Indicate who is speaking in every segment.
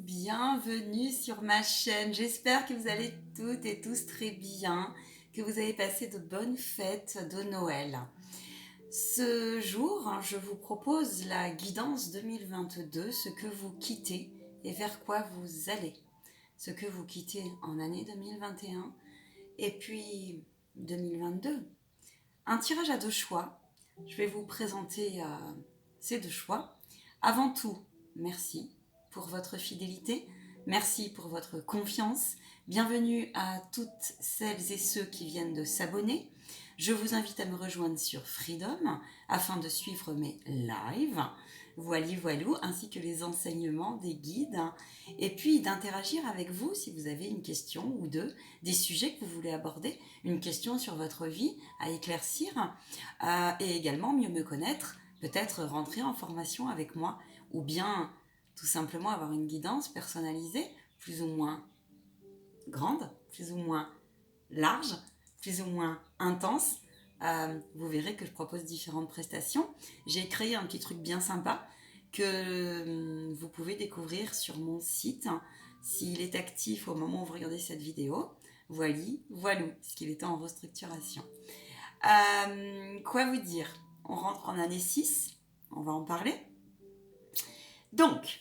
Speaker 1: bienvenue sur ma chaîne. J'espère que vous allez toutes et tous très bien, que vous avez passé de bonnes fêtes de Noël. Ce jour, je vous propose la guidance 2022, ce que vous quittez et vers quoi vous allez. Ce que vous quittez en année 2021 et puis 2022. Un tirage à deux choix. Je vais vous présenter ces deux choix. Avant tout, merci pour votre fidélité, merci pour votre confiance. Bienvenue à toutes celles et ceux qui viennent de s'abonner. Je vous invite à me rejoindre sur Freedom afin de suivre mes lives, voilou, ainsi que les enseignements des guides, et puis d'interagir avec vous si vous avez une question ou deux, des sujets que vous voulez aborder, une question sur votre vie à éclaircir, et également mieux me connaître, peut-être rentrer en formation avec moi, ou bien tout simplement avoir une guidance personnalisée, plus ou moins grande, plus ou moins large, plus ou moins intense. Vous verrez que je propose différentes prestations. J'ai créé un petit truc bien sympa que vous pouvez découvrir sur mon site s'il est actif au moment où vous regardez cette vidéo. Voilou, parce qu'il est en restructuration. Quoi vous dire? On rentre en année 6, on va en parler. Donc,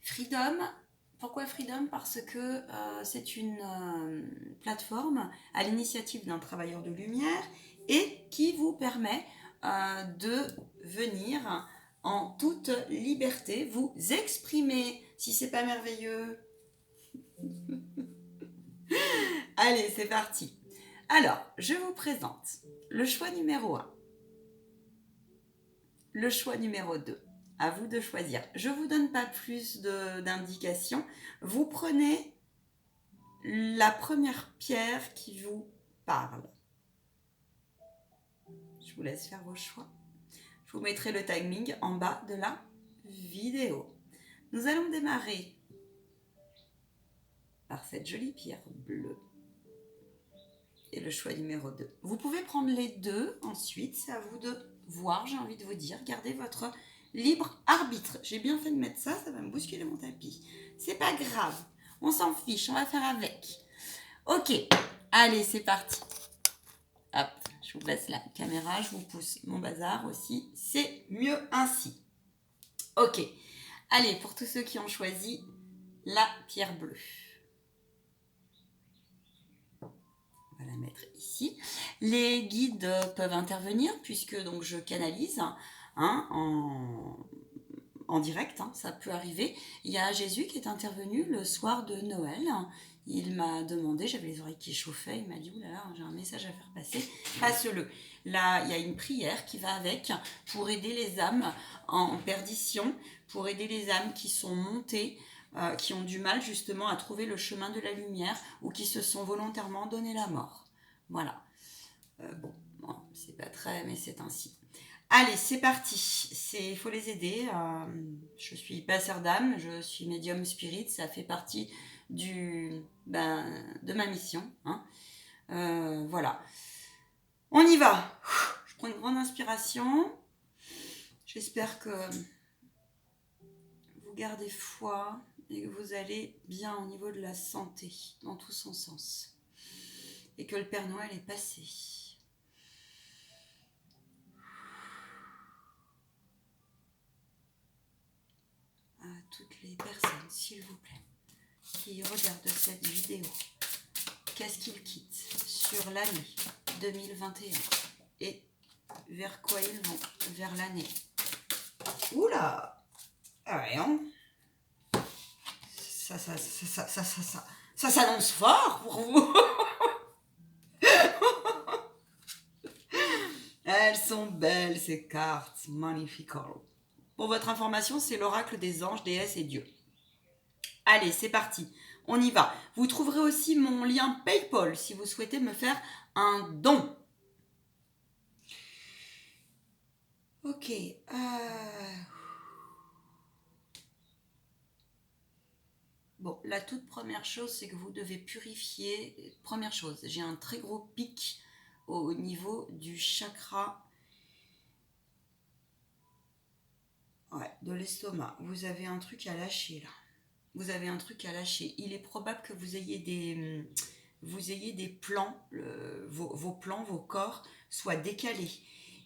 Speaker 1: Freedom, pourquoi Freedom? Parce que c'est une plateforme à l'initiative d'un travailleur de lumière et qui vous permet de venir en toute liberté vous exprimer. Si c'est pas merveilleux, allez, c'est parti. Alors, je vous présente le choix numéro 1, le choix numéro 2. À vous de choisir. Je ne vous donne pas plus d'indications. Vous prenez la première pierre qui vous parle. Je vous laisse faire vos choix. Je vous mettrai le timing en bas de la vidéo. Nous allons démarrer par cette jolie pierre bleue. Et le choix numéro 2. Vous pouvez prendre les deux ensuite, c'est à vous de voir, j'ai envie de vous dire. Gardez votre libre arbitre. J'ai bien fait de mettre ça, ça va me bousculer mon tapis. C'est pas grave, on s'en fiche, on va faire avec. Ok, allez, c'est parti. Hop, je vous passe la caméra, je vous pousse mon bazar aussi. C'est mieux ainsi. Ok, allez, pour tous ceux qui ont choisi la pierre bleue. On va la mettre ici. Les guides peuvent intervenir puisque donc je canalise en direct, ça peut arriver. Il y a Jésus qui est intervenu le soir de Noël. Il m'a demandé, j'avais les oreilles qui chauffaient, il m'a dit, oulala, j'ai un message à faire passer, passe-le. Là, il y a une prière qui va avec pour aider les âmes en perdition, pour aider les âmes qui sont montées, qui ont du mal justement à trouver le chemin de la lumière ou qui se sont volontairement donné la mort. Voilà. Bon, c'est pas très, mais c'est ainsi. Allez, c'est parti. Il faut les aider. Je suis passeur d'âme, je suis médium spirit, ça fait partie de ma mission. Voilà. On y va. Je prends une grande inspiration. J'espère que vous gardez foi et que vous allez bien au niveau de la santé, dans tout son sens. Et que le Père Noël est passé. À toutes les personnes, s'il vous plaît, qui regardent cette vidéo, qu'est-ce qu'ils quittent sur l'année 2021 et vers quoi ils vont, vers l'année. Oula, rien. Ça s'annonce fort pour vous. Elles sont belles ces cartes, magnifiques. Pour votre information, c'est l'oracle des anges, déesses et dieux. Allez, c'est parti, on y va. Vous trouverez aussi mon lien PayPal si vous souhaitez me faire un don. Ok. Bon, la toute première chose, c'est que vous devez purifier. Première chose, j'ai un très gros pic au niveau du chakra de l'estomac. Vous avez un truc à lâcher là. vous avez un truc à lâcher. Il est probable que vous ayez des plans, vos plans, vos corps soient décalés.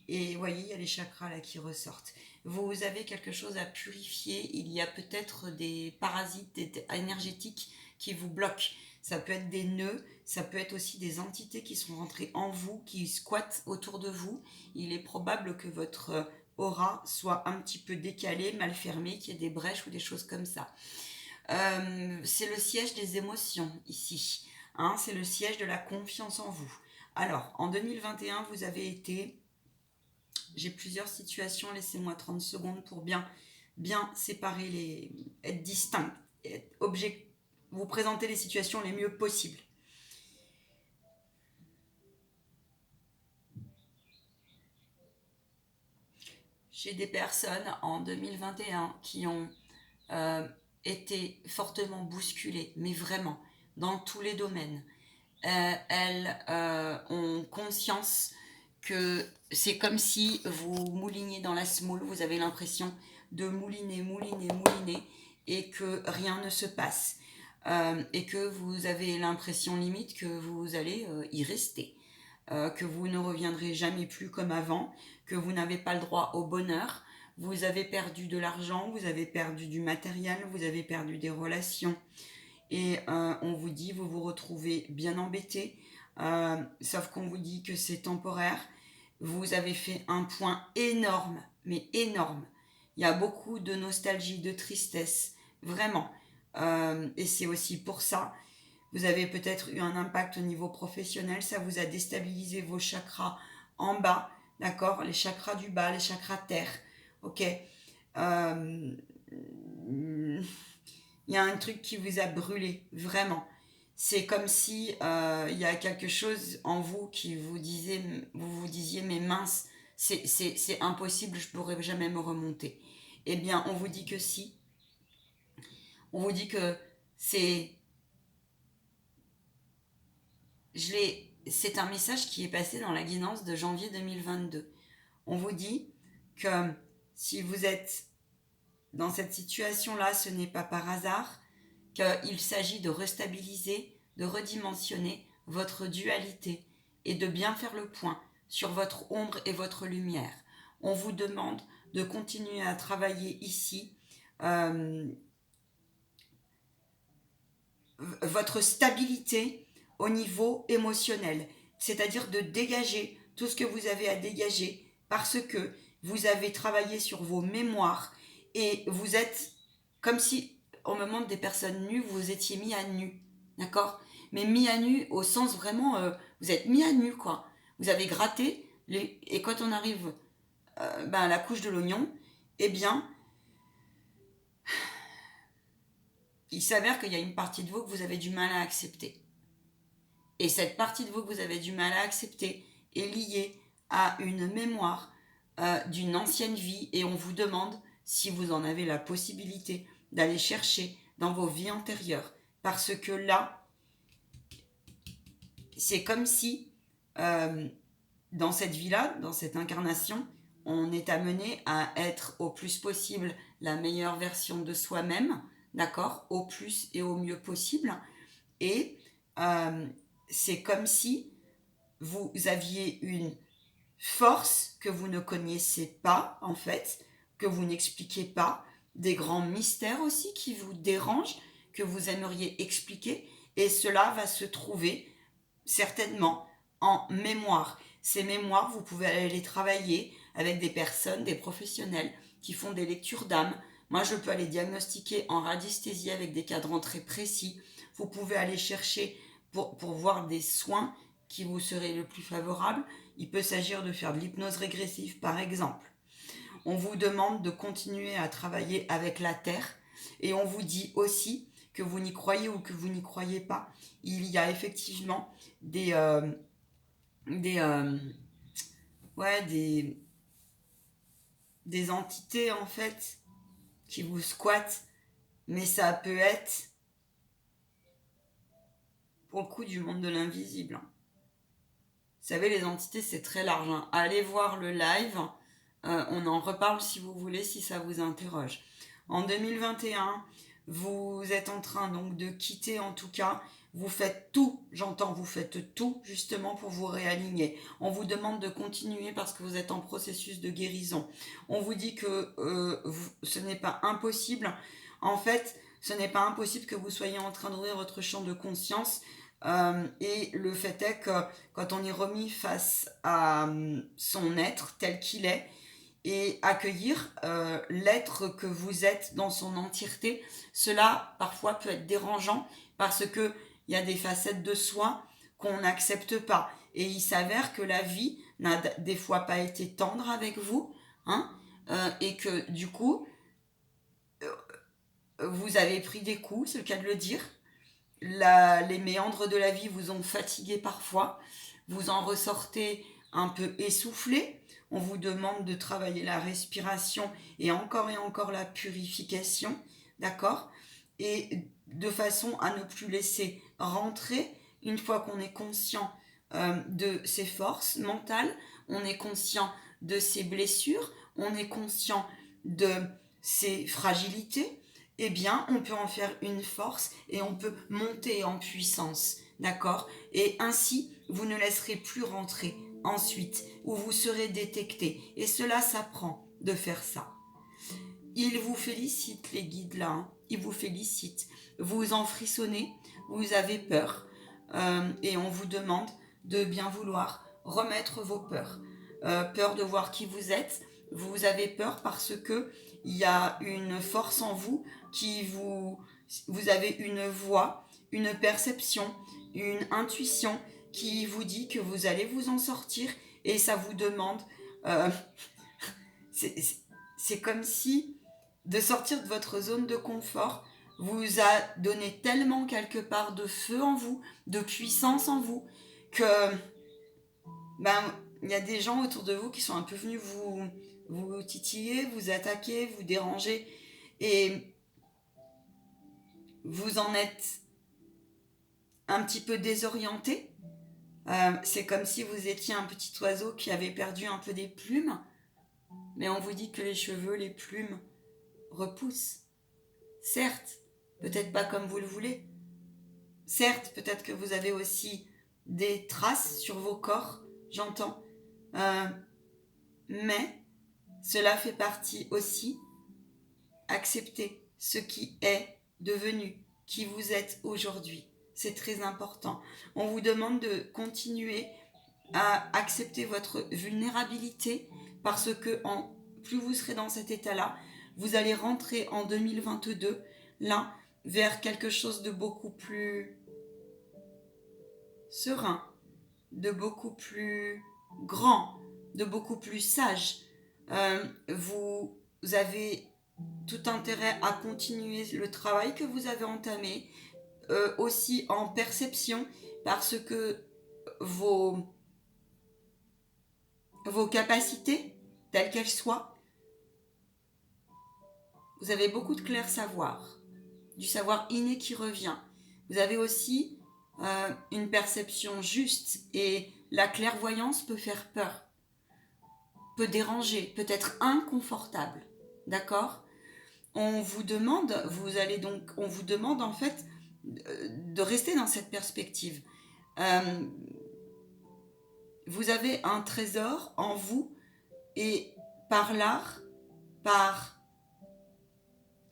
Speaker 1: Et vous voyez, il y a les chakras là qui ressortent. Vous avez quelque chose à purifier. Il y a peut-être des parasites énergétiques qui vous bloquent. Ça peut être des nœuds, ça peut être aussi des entités qui sont rentrées en vous, qui squattent autour de vous. Il est probable que votre aura soit un petit peu décalée, mal fermée, qu'il y ait des brèches ou des choses comme ça. C'est le siège des émotions ici. Hein, c'est le siège de la confiance en vous. Alors, en 2021, vous avez été... J'ai plusieurs situations, laissez-moi 30 secondes pour bien séparer être distinct, vous présenter les situations les mieux possibles. J'ai des personnes en 2021 qui ont été fortement bousculées, mais vraiment, dans tous les domaines. Elles ont conscience que c'est comme si vous mouliniez dans la semoule, vous avez l'impression de mouliner, et que rien ne se passe. Et que vous avez l'impression limite que vous allez y rester. Que vous ne reviendrez jamais plus comme avant, que vous n'avez pas le droit au bonheur. Vous avez perdu de l'argent, vous avez perdu du matériel, vous avez perdu des relations. Et on vous dit, vous vous retrouvez bien embêté, sauf qu'on vous dit que c'est temporaire. Vous avez fait un point énorme, mais énorme. Il y a beaucoup de nostalgie, de tristesse, vraiment. Et c'est aussi pour ça, vous avez peut-être eu un impact au niveau professionnel, ça vous a déstabilisé vos chakras en bas, d'accord? Les chakras du bas, les chakras terre, ok? Euh, il y a un truc qui vous a brûlé, vraiment. C'est comme si il y a quelque chose en vous qui vous vous disiez, mais mince, c'est impossible, je ne pourrai jamais me remonter. Eh bien, on vous dit que si. On vous dit que c'est... C'est un message qui est passé dans la guidance de janvier 2022. On vous dit que si vous êtes dans cette situation-là, ce n'est pas par hasard, qu'il s'agit de restabiliser, de redimensionner votre dualité et de bien faire le point sur votre ombre et votre lumière. On vous demande de continuer à travailler ici votre stabilité au niveau émotionnel, c'est-à-dire de dégager tout ce que vous avez à dégager parce que vous avez travaillé sur vos mémoires et vous êtes comme si, au moment des personnes nues, vous étiez mis à nu, d'accord? Mais mis à nu au sens vraiment, vous êtes mis à nu, quoi. Vous avez gratté, et quand on arrive à la couche de l'oignon, eh bien, il s'avère qu'il y a une partie de vous que vous avez du mal à accepter. Et cette partie de vous que vous avez du mal à accepter est liée à une mémoire d'une ancienne vie et on vous demande si vous en avez la possibilité d'aller chercher dans vos vies antérieures. Parce que là, c'est comme si dans cette vie-là, dans cette incarnation, on est amené à être au plus possible la meilleure version de soi-même, d'accord, au plus et au mieux possible. Et c'est comme si vous aviez une force que vous ne connaissiez pas, en fait, que vous n'expliquez pas, des grands mystères aussi qui vous dérangent, que vous aimeriez expliquer, et cela va se trouver certainement en mémoire. Ces mémoires, vous pouvez aller les travailler avec des personnes, des professionnels qui font des lectures d'âme. Moi, je peux aller diagnostiquer en radiesthésie avec des cadrans très précis. Vous pouvez aller chercher pour voir des soins qui vous seraient le plus favorables. Il peut s'agir de faire de l'hypnose régressive, par exemple. On vous demande de continuer à travailler avec la Terre et on vous dit aussi que vous n'y croyez ou que vous n'y croyez pas. Il y a effectivement des, des, euh, ouais, des entités en fait qui vous squattent, mais ça peut être pour le coup du monde de l'invisible. Vous savez, les entités, c'est très large. Hein. Allez voir le live. On en reparle si vous voulez, si ça vous interroge. En 2021, Vous êtes en train donc de quitter en tout cas. Vous faites tout, j'entends, vous faites tout justement pour vous réaligner. On vous demande de continuer parce que vous êtes en processus de guérison. On vous dit que ce n'est pas impossible. En fait, ce n'est pas impossible que vous soyez en train d'ouvrir votre champ de conscience. Et le fait est que quand on est remis face à son être tel qu'il est, et accueillir l'être que vous êtes dans son entièreté, cela parfois peut être dérangeant parce que il y a des facettes de soi qu'on n'accepte pas. Et il s'avère que la vie n'a des fois pas été tendre avec vous, hein, et que du coup, vous avez pris des coups, c'est le cas de le dire. Les méandres de la vie vous ont fatigué parfois, vous en ressortez un peu essoufflé. On vous demande de travailler la respiration et encore la purification, d'accord? Et de façon à ne plus laisser rentrer, une fois qu'on est conscient de ses forces mentales, on est conscient de ses blessures, on est conscient de ses fragilités, eh bien, on peut en faire une force et on peut monter en puissance, d'accord? Et ainsi, vous ne laisserez plus rentrer ensuite, où vous serez détecté. Et cela s'apprend de faire ça. Ils vous félicitent, les guides là, hein. Ils vous félicitent. Vous en frissonnez, vous avez peur, et on vous demande de bien vouloir remettre vos peurs. Peur de voir qui vous êtes. Vous avez peur parce que il y a une force en vous qui vous avez une voix, une perception, une intuition qui vous dit que vous allez vous en sortir et ça vous demande. euh, c'est c'est comme si de sortir de votre zone de confort vous a donné tellement quelque part de feu en vous, de puissance en vous, que ben il y a des gens autour de vous qui sont un peu venus vous titiller, vous attaquer, vous déranger, et vous en êtes un petit peu désorienté. C'est comme si vous étiez un petit oiseau qui avait perdu un peu des plumes, mais on vous dit que les cheveux, les plumes repoussent. Certes, peut-être pas comme vous le voulez. Certes, peut-être que vous avez aussi des traces sur vos corps, j'entends. Euh, mais cela fait partie aussi, accepter ce qui est devenu, qui vous êtes aujourd'hui. C'est très important. On vous demande de continuer à accepter votre vulnérabilité parce que plus vous serez dans cet état-là, vous allez rentrer en 2022 là vers quelque chose de beaucoup plus serein, de beaucoup plus grand, de beaucoup plus sage. Vous avez tout intérêt à continuer le travail que vous avez entamé, aussi en perception, parce que vos capacités, telles qu'elles soient, vous avez beaucoup de clair savoir, du savoir inné qui revient. Vous avez aussi une perception juste, et la clairvoyance peut faire peur, peut déranger, peut être inconfortable, d'accord? On vous demande en fait de rester dans cette perspective. Euh, vous avez un trésor en vous, et par l'art, par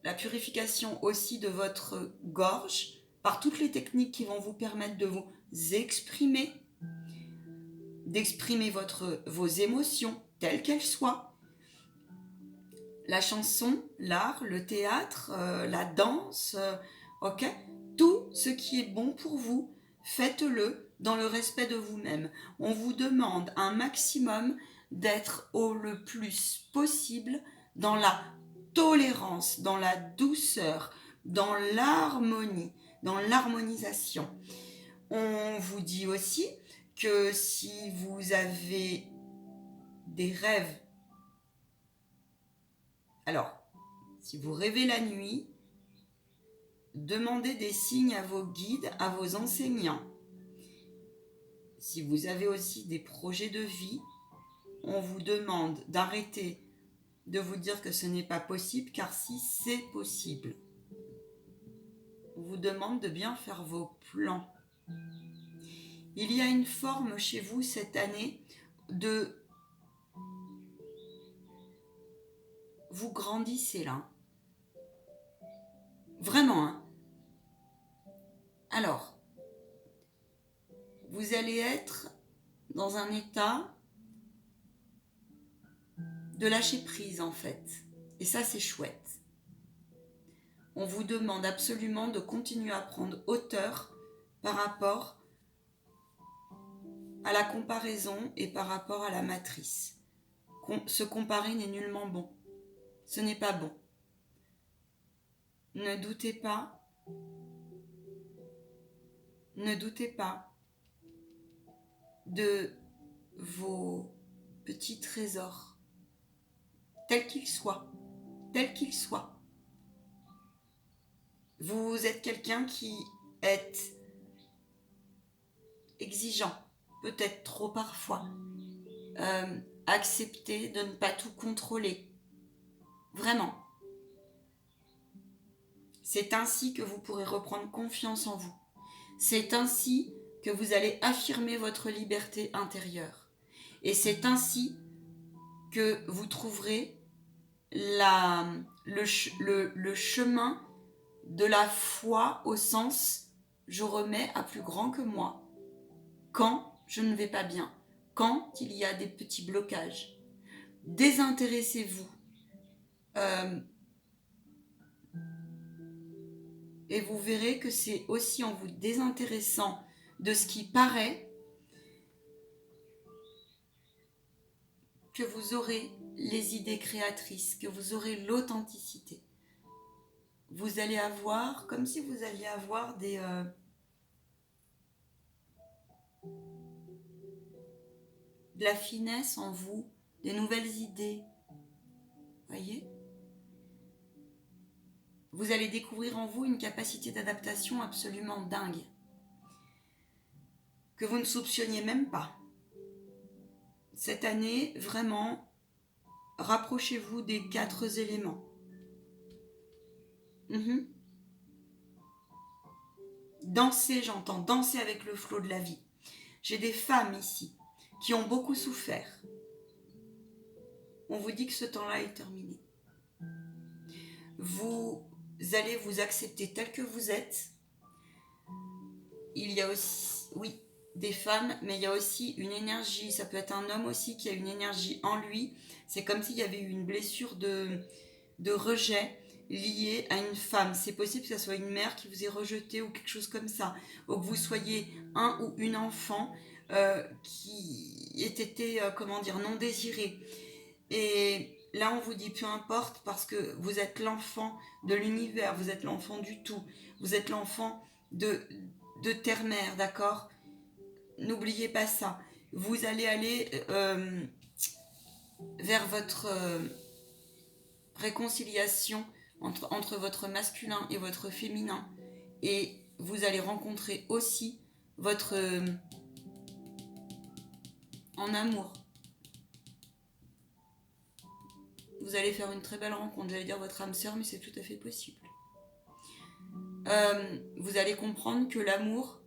Speaker 1: la purification aussi de votre gorge, par toutes les techniques qui vont vous permettre de vous exprimer, d'exprimer vos émotions telles qu'elles soient. La chanson, l'art, le théâtre, la danse, ok, tout ce qui est bon pour vous, faites-le dans le respect de vous-même. On vous demande un maximum d'être le plus possible dans la tolérance, dans la douceur, dans l'harmonie, dans l'harmonisation. On vous dit aussi que si vous avez des rêves, alors, si vous rêvez la nuit, demandez des signes à vos guides, à vos enseignants. Si vous avez aussi des projets de vie, on vous demande d'arrêter de vous dire que ce n'est pas possible, car si c'est possible. vous demande de bien faire vos plans. Il y a une forme chez vous cette année de... Vous grandissez là. Vraiment, hein. Alors, vous allez être dans un état de lâcher prise en fait. Et ça, c'est chouette. On vous demande absolument de continuer à prendre hauteur par rapport à la comparaison et par rapport à la matrice. Se comparer n'est nullement bon. Ce n'est pas bon. Ne doutez pas de vos petits trésors, tels qu'ils soient. Vous êtes quelqu'un qui est exigeant, peut-être trop parfois. Acceptez de ne pas tout contrôler. Vraiment. C'est ainsi que vous pourrez reprendre confiance en vous. C'est ainsi que vous allez affirmer votre liberté intérieure. Et c'est ainsi que vous trouverez le chemin de la foi au sens « je remets à plus grand que moi » quand je ne vais pas bien, quand il y a des petits blocages. Désintéressez-vous. Et vous verrez que c'est aussi en vous désintéressant de ce qui paraît que vous aurez les idées créatrices, que vous aurez l'authenticité. Vous allez avoir, comme si vous alliez avoir de la finesse en vous, des nouvelles idées. Voyez ? Vous allez découvrir en vous une capacité d'adaptation absolument dingue, que vous ne soupçonniez même pas. Cette année, vraiment, rapprochez-vous des 4 éléments. Danser, j'entends, danser avec le flot de la vie. J'ai des femmes ici qui ont beaucoup souffert. On vous dit que ce temps-là est terminé. Vous allez vous accepter tel que vous êtes. Il y a aussi, oui, des femmes, mais il y a aussi une énergie. Ça peut être un homme aussi qui a une énergie en lui. C'est comme s'il y avait eu une blessure de rejet liée à une femme. C'est possible que ce soit une mère qui vous ait rejeté ou quelque chose comme ça. Ou que vous soyez un ou une enfant qui ait été, non désiré. Et là, on vous dit peu importe parce que vous êtes l'enfant de l'univers, vous êtes l'enfant du tout, vous êtes l'enfant de terre-mère, d'accord ? N'oubliez pas ça. Vous allez aller vers votre réconciliation entre votre masculin et votre féminin. Et vous allez rencontrer aussi votre en amour. Vous allez faire une très belle rencontre. J'allais dire votre âme sœur, mais c'est tout à fait possible. Vous allez comprendre que l'amour,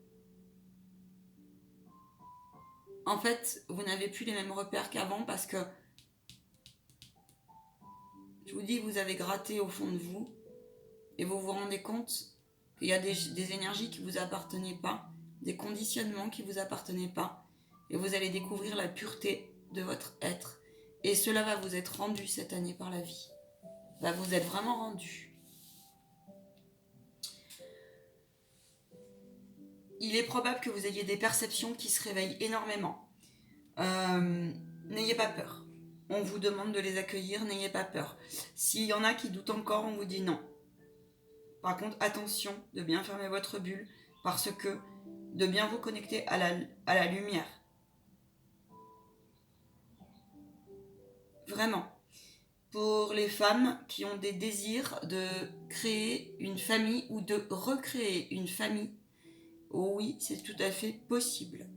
Speaker 1: en fait, vous n'avez plus les mêmes repères qu'avant parce que, je vous dis, vous avez gratté au fond de vous et vous vous rendez compte qu'il y a des énergies qui ne vous appartenaient pas, des conditionnements qui ne vous appartenaient pas, et vous allez découvrir la pureté de votre être. Et cela va vous être rendu cette année par la vie. Va vous être vraiment rendu. Il est probable que vous ayez des perceptions qui se réveillent énormément. N'ayez pas peur. On vous demande de les accueillir, n'ayez pas peur. S'il y en a qui doutent encore, on vous dit non. Par contre, attention de bien fermer votre bulle parce que de bien vous connecter à la lumière. Vraiment. Pour les femmes qui ont des désirs de créer une famille ou de recréer une famille, oui, c'est tout à fait possible.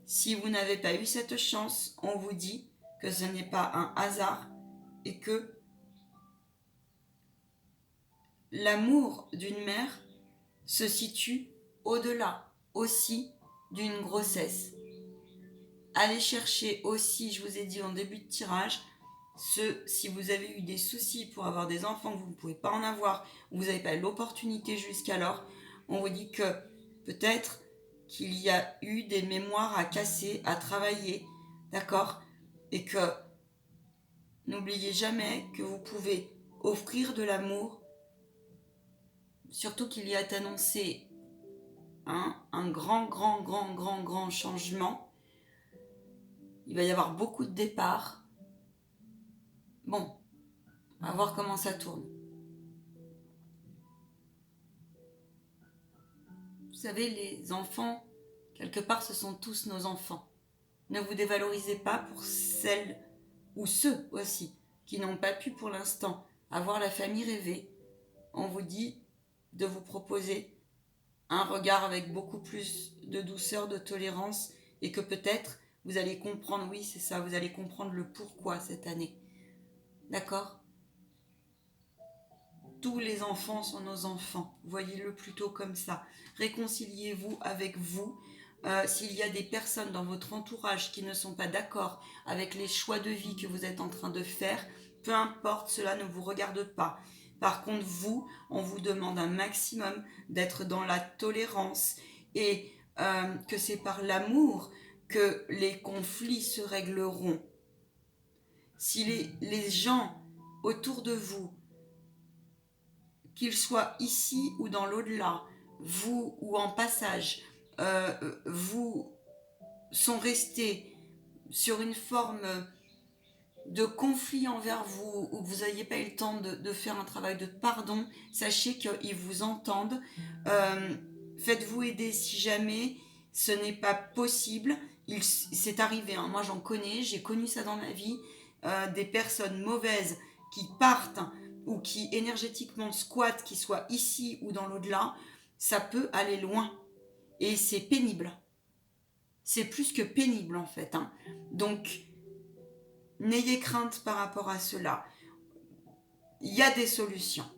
Speaker 1: Si vous n'avez pas eu cette chance, on vous dit que ce n'est pas un hasard et que l'amour d'une mère se situe au-delà aussi d'une grossesse. Allez chercher aussi, je vous ai dit en début de tirage, si vous avez eu des soucis pour avoir des enfants, que vous ne pouvez pas en avoir, ou vous n'avez pas l'opportunité jusqu'alors, on vous dit que peut-être qu'il y a eu des mémoires à casser, à travailler, d'accord? Et que n'oubliez jamais que vous pouvez offrir de l'amour, surtout qu'il y a annoncé un grand changement. Il va y avoir beaucoup de départs. Bon, on va voir comment ça tourne. Vous savez, les enfants, quelque part, ce sont tous nos enfants. Ne vous dévalorisez pas pour celles ou ceux aussi qui n'ont pas pu pour l'instant avoir la famille rêvée. On vous dit de vous proposer un regard avec beaucoup plus de douceur, de tolérance, et que peut-être vous allez comprendre, oui c'est ça, vous allez comprendre le pourquoi cette année. D'accord? Tous les enfants sont nos enfants, voyez-le plutôt comme ça. Réconciliez-vous avec vous. S'il y a des personnes dans votre entourage qui ne sont pas d'accord avec les choix de vie que vous êtes en train de faire, peu importe, cela ne vous regarde pas. Par contre, vous, on vous demande un maximum d'être dans la tolérance et que c'est par l'amour que les conflits se régleront. Si les gens autour de vous, qu'ils soient ici ou dans l'au-delà, vous ou en passage, vous sont restés sur une forme de conflit envers vous, ou vous n'ayez pas eu le temps de faire un travail de pardon, sachez qu'ils vous entendent. Faites-vous aider si jamais ce n'est pas possible. C'est arrivé, hein. Moi j'en connais, j'ai connu ça dans ma vie, des personnes mauvaises qui partent ou qui énergétiquement squattent, qui soient ici ou dans l'au-delà, ça peut aller loin. Et c'est pénible. C'est plus que pénible en fait. Hein. Donc, n'ayez crainte par rapport à cela. Il y a des solutions.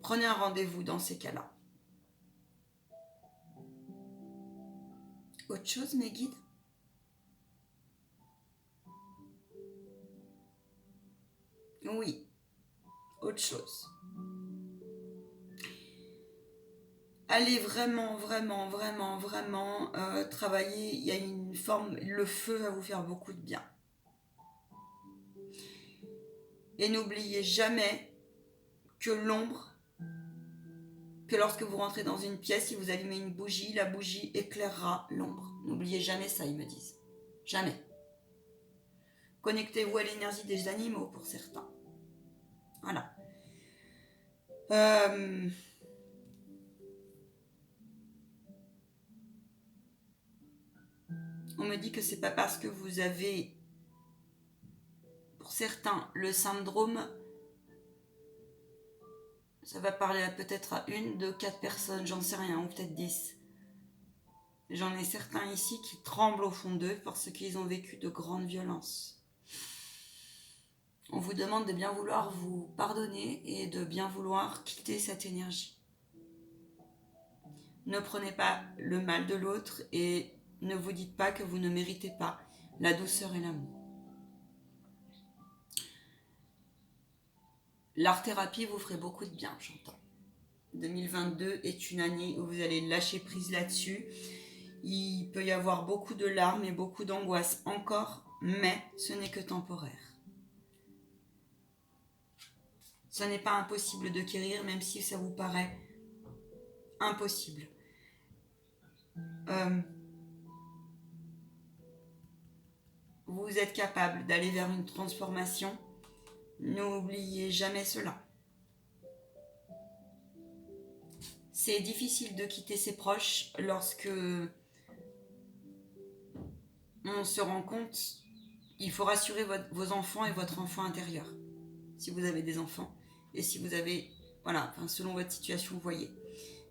Speaker 1: Prenez un rendez-vous dans ces cas-là. Autre chose, mes guides? Oui, autre chose. Allez vraiment travailler. Il y a une forme, le feu va vous faire beaucoup de bien. Et n'oubliez jamais que l'ombre, que lorsque vous rentrez dans une pièce, si vous allumez une bougie, la bougie éclairera l'ombre. N'oubliez jamais ça, ils me disent. Jamais. Connectez-vous à l'énergie des animaux pour certains. Voilà. On me dit que c'est pas parce que vous avez, pour certains, le syndrome, ça va parler peut-être à 1, 2, 4 personnes, j'en sais rien, ou peut-être 10. J'en ai certains ici qui tremblent au fond d'eux parce qu'ils ont vécu de grandes violences. On vous demande de bien vouloir vous pardonner et de bien vouloir quitter cette énergie. Ne prenez pas le mal de l'autre et ne vous dites pas que vous ne méritez pas la douceur et l'amour. L'art-thérapie vous ferait beaucoup de bien, j'entends. 2022 est une année où vous allez lâcher prise là-dessus. Il peut y avoir beaucoup de larmes et beaucoup d'angoisse encore, mais ce n'est que temporaire. Ce n'est pas impossible de guérir, même si ça vous paraît impossible. Vous êtes capable d'aller vers une transformation. N'oubliez jamais cela. C'est difficile de quitter ses proches lorsque on se rend compte. Il faut rassurer vos enfants et votre enfant intérieur, si vous avez des enfants. Et si vous avez, selon votre situation, vous voyez.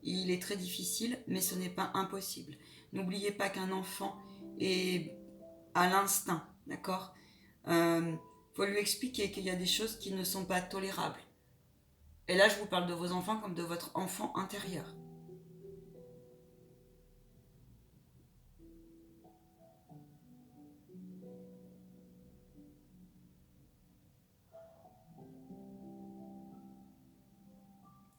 Speaker 1: Il est très difficile, mais ce n'est pas impossible. N'oubliez pas qu'un enfant est à l'instinct, d'accord ? Faut lui expliquer qu'il y a des choses qui ne sont pas tolérables. Et là, je vous parle de vos enfants comme de votre enfant intérieur.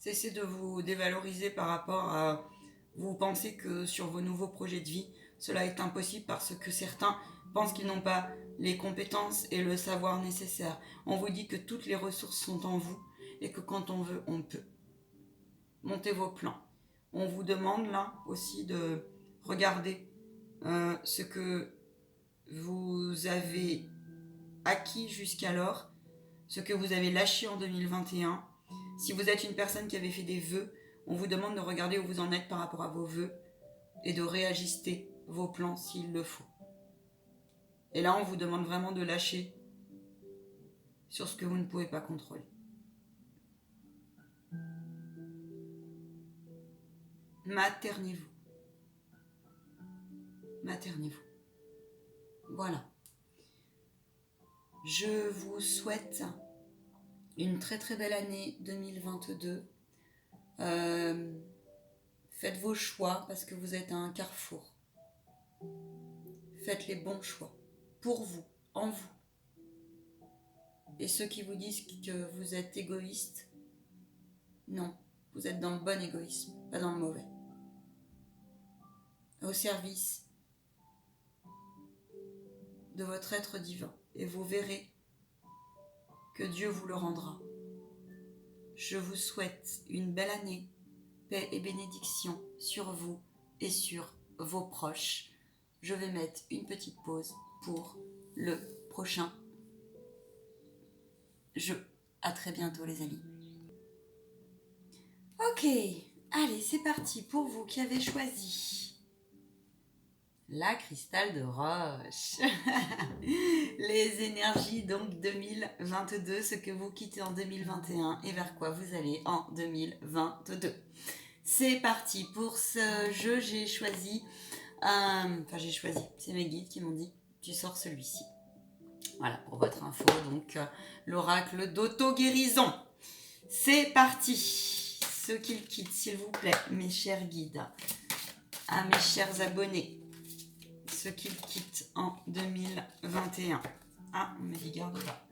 Speaker 1: Cessez de vous dévaloriser par rapport à... Vous pensez que sur vos nouveaux projets de vie, cela est impossible parce que certains pensent qu'ils n'ont pas les compétences et le savoir nécessaires. On vous dit que toutes les ressources sont en vous et que quand on veut, on peut. Montez vos plans. On vous demande là aussi de regarder ce que vous avez acquis jusqu'alors, ce que vous avez lâché en 2021. Si vous êtes une personne qui avait fait des vœux, on vous demande de regarder où vous en êtes par rapport à vos vœux et de réajuster vos plans s'il le faut. Et là, on vous demande vraiment de lâcher sur ce que vous ne pouvez pas contrôler. Maternez-vous. Maternez-vous. Voilà. Je vous souhaite une très très belle année 2022. Faites vos choix parce que vous êtes à un carrefour. Faites les bons choix pour vous, en vous. Et ceux qui vous disent que vous êtes égoïste, non, vous êtes dans le bon égoïsme, pas dans le mauvais. Au service de votre être divin. Et vous verrez que Dieu vous le rendra. Je vous souhaite une belle année, paix et bénédiction sur vous et sur vos proches. Je vais mettre une petite pause pour le prochain jeu. À très bientôt les amis. Ok, allez c'est parti pour vous qui avez choisi la cristal de roche. Les énergies donc 2022, ce que vous quittez en 2021 et vers quoi vous allez en 2022. C'est parti pour ce jeu, j'ai choisi, c'est mes guides qui m'ont dit, tu sors celui-ci. Voilà, pour votre info, donc l'oracle d'auto-guérison. C'est parti. Ceux qui le quittent, s'il vous plaît, mes chers guides, à mes chers abonnés, ceux qui le quittent en 2021. Ah, on me dit garde là.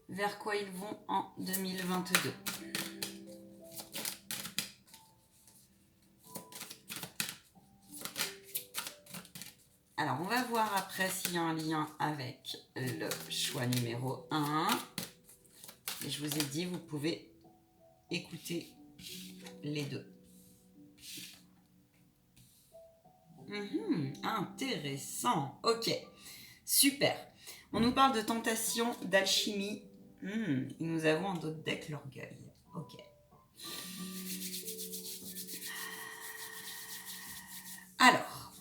Speaker 1: Vers quoi ils vont en 2022. Alors, on va voir après s'il y a un lien avec le choix numéro 1. Et je vous ai dit, vous pouvez écouter les deux. Intéressant. Ok, super. On nous parle de tentation, d'alchimie. Et nous avons en d'autres decks l'orgueil. Ok. Alors,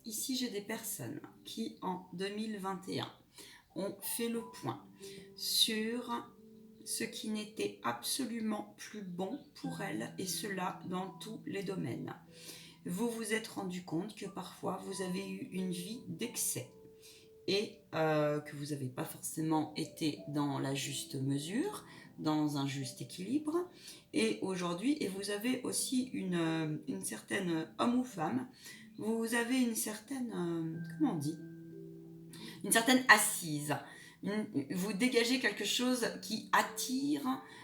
Speaker 1: ici j'ai des personnes qui en 2021 ont fait le point sur ce qui n'était absolument plus bon pour elles, et cela dans tous les domaines. Vous vous êtes rendu compte que parfois vous avez eu une vie d'excès et que vous n'avez pas forcément été dans la juste mesure, dans un juste équilibre. Et aujourd'hui, et vous avez aussi une certaine homme ou femme, vous avez une certaine, comment on dit, une certaine assise. Vous dégagez quelque chose qui attire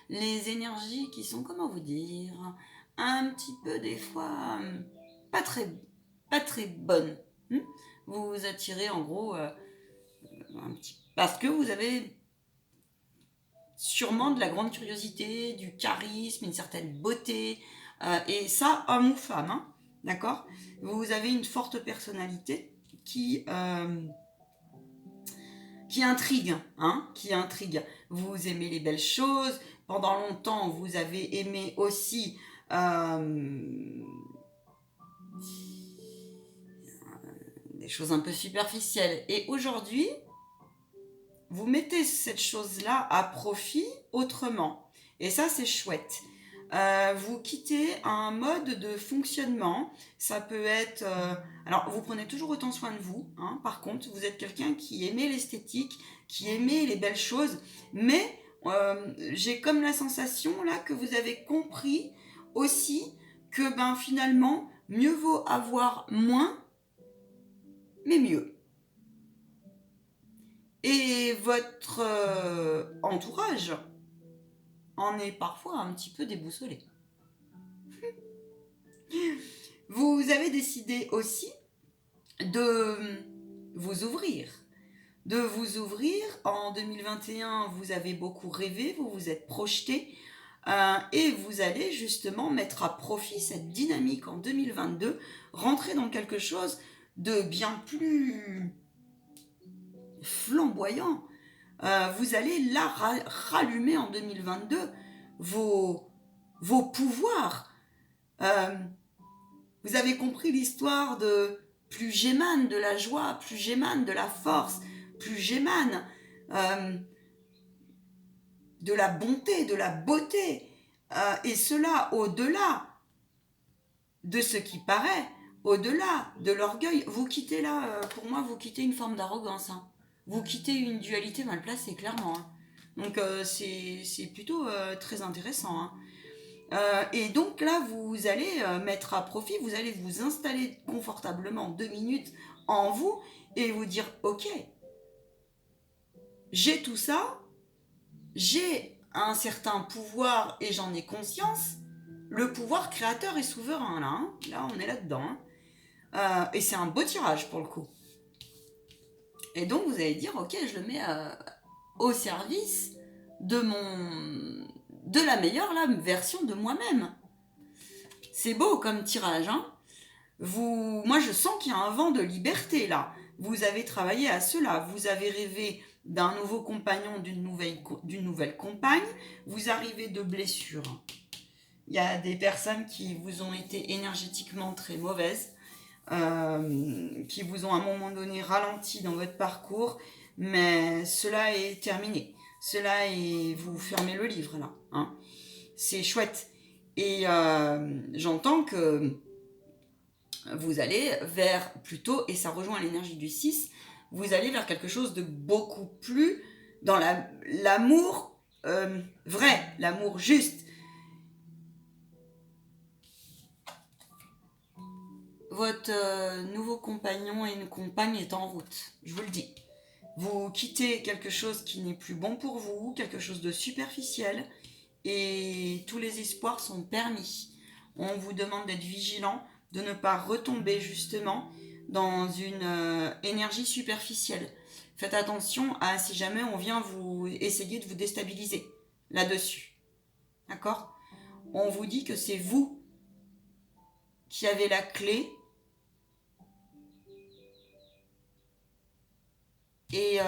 Speaker 1: les énergies qui sont, comment vous dire, un petit peu des fois pas très bonnes. Vous vous attirez en gros un petit, parce que vous avez sûrement de la grande curiosité, du charisme, une certaine beauté, et ça, homme ou femme, hein, d'accord ? Vous avez une forte personnalité qui intrigue, hein, qui intrigue. Vous aimez les belles choses. Pendant longtemps, vous avez aimé aussi des choses un peu superficielles. Et aujourd'hui, vous mettez cette chose-là à profit autrement. Et ça, c'est chouette. Vous quittez un mode de fonctionnement. Ça peut être... alors, vous prenez toujours autant soin de vous. Hein, par contre, vous êtes quelqu'un qui aimait l'esthétique, qui aimait les belles choses. Mais j'ai comme la sensation là que vous avez compris aussi que finalement, mieux vaut avoir moins, mais mieux. Et votre entourage en est parfois un petit peu déboussolé. Vous avez décidé aussi de vous ouvrir. De vous ouvrir. En 2021, vous avez beaucoup rêvé, vous vous êtes projeté et vous allez justement mettre à profit cette dynamique en 2022, rentrer dans quelque chose de bien plus flamboyant. Vous allez là rallumer en 2022 vos pouvoirs. Vous avez compris l'histoire de plus j'émane de la joie, plus j'émane de la force, plus j'émane de la bonté, de la beauté. Et cela au-delà de ce qui paraît, au-delà de l'orgueil. Vous quittez là, pour moi, vous quittez une forme d'arrogance. Hein. Vous quittez une dualité mal placée, clairement. Hein. Donc c'est plutôt très intéressant. Hein. Et donc là, vous allez mettre à profit, vous allez vous installer confortablement 2 minutes en vous et vous dire, ok, j'ai tout ça, j'ai un certain pouvoir et j'en ai conscience. Le pouvoir créateur et souverain, là, hein. Là on est là-dedans. Hein. Et c'est un beau tirage pour le coup. Et donc vous allez dire, ok, je le mets au service de la meilleure version de moi-même. C'est beau comme tirage, hein. Moi je sens qu'il y a un vent de liberté là. Vous avez travaillé à cela, vous avez rêvé d'un nouveau compagnon, d'une nouvelle compagne, vous arrivez de blessures. Il y a des personnes qui vous ont été énergétiquement très mauvaises, qui vous ont à un moment donné ralenti dans votre parcours, mais cela est terminé. Vous fermez le livre là. Hein. C'est chouette. Et j'entends que vous allez vers plutôt, et ça rejoint l'énergie du 6, vous allez vers quelque chose de beaucoup plus dans l'amour vrai, l'amour juste. Votre nouveau compagnon et une compagne est en route, je vous le dis. Vous quittez quelque chose qui n'est plus bon pour vous, quelque chose de superficiel, et tous les espoirs sont permis. On vous demande d'être vigilant, de ne pas retomber justement dans une énergie superficielle. Faites attention à si jamais on vient vous essayer de vous déstabiliser là-dessus. D'accord ? On vous dit que c'est vous qui avez la clé et